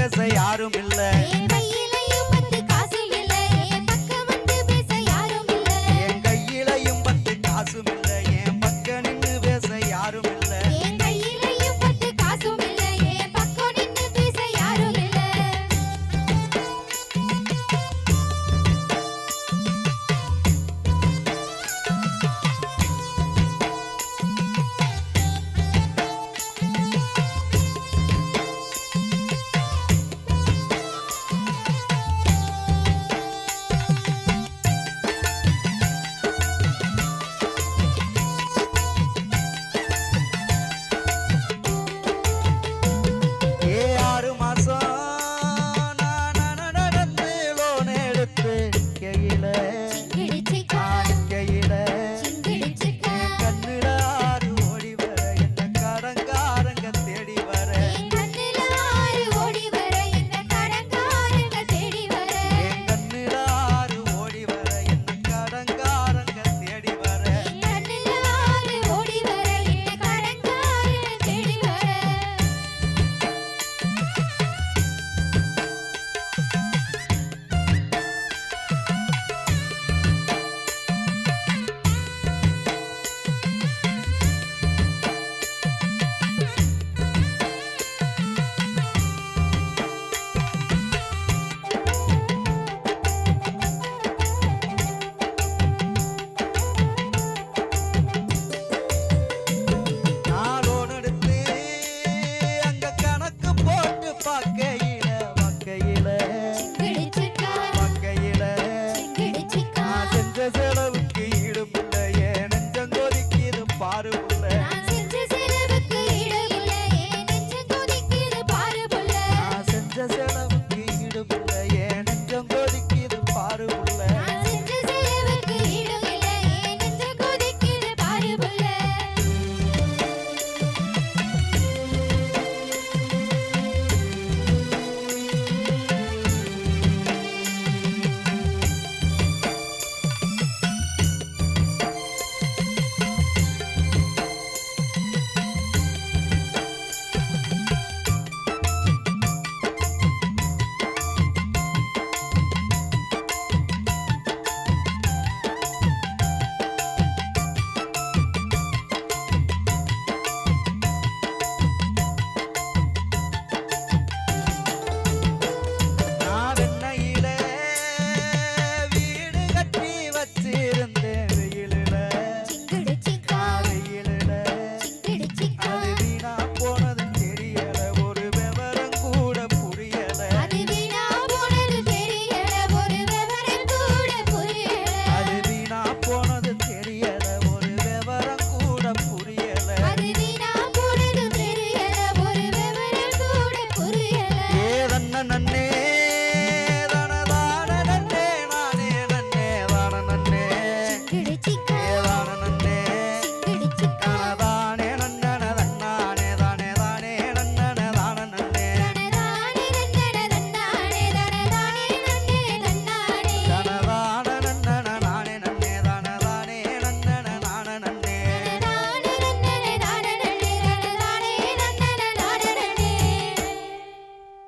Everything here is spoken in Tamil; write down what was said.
பேச யாரும் இல்ல என் கையிலையும் 10 காசு இல்ல என் பக்கம் வந்து பேச யாரும் இல்ல என் கையிலையும் 10 காசும் இல்ல என் பக்கம் நின்னு பேச யாரும் இல்ல என் கையிலையும் 10 காசும் இல்ல என் பக்கம் நின்னு பேச யாரும் இல்ல ஏ 6 மாசம் நான் நடந்து லோன் எடுத்து கையில சிங்கிடிச்சிக்கா கையில சிங்கிடிச்சிக்கா கண்ணுல ஆறு ஓடி வர என்ன கடங்காரங்க தேடி வர என் கண்ணுல ஆறு ஓடி வர என்ன கடங்காரங்க தேடி வர என் கண்ணுல ஆறு ஓடி வர என்ன கடங்காரங்க தேடி வர என் கண்ணுல ஆறு ஓடி வர என்ன கடங்காரங்க தேடி வர நான் லோன் எடுத்து அங்க கணக்கு போட்டு பார்க்கையில சிங்கிடிச்சிக்கா பார்க்கையில சிங்கிடிச்சிக்கா நான் செஞ்ச செலவுக்கு ஈடு புள்ள என் நெஞ்சம் கொதிக்குது பாரு புள்ள நான் செஞ்ச செலவுக்கு ஈடு இல்ல என் நெஞ்சம் கொதிக்குது பாரு புள்ள நான் செஞ்ச செலவுக்கு ஈடு புள்ள என் நெஞ்சம் கொதிக்குது பாரு புள்ள நான் செஞ்ச செலவுக்கு ஈடு இல்ல என் நெஞ்சம் கொதிக்குது பாரு புள்ள நான் வெண்ணையில வீடு கட்டி வச்சிருந்தேன் வெயிலில சிங்கிடிச்சிக்கா வெயிலில சிங்கிடிச்சிக்கா அது வீணா போனது தெரியல ஒரு விவரம் கூட புரியல அது வீணா போனது தெரியல ஒரு விவரம் கூட புரியல அது வீணா போனது தெரியல ஒரு விவரம் கூட புரியல அது வீணா போனது தெரியல ஒரு விவரம் கூட புரியல ஏதன்ன நன்னே தனதான நன்னே நானே நன்னே தான நன்னே சிங்கிடிச்சிக்கா ஏதான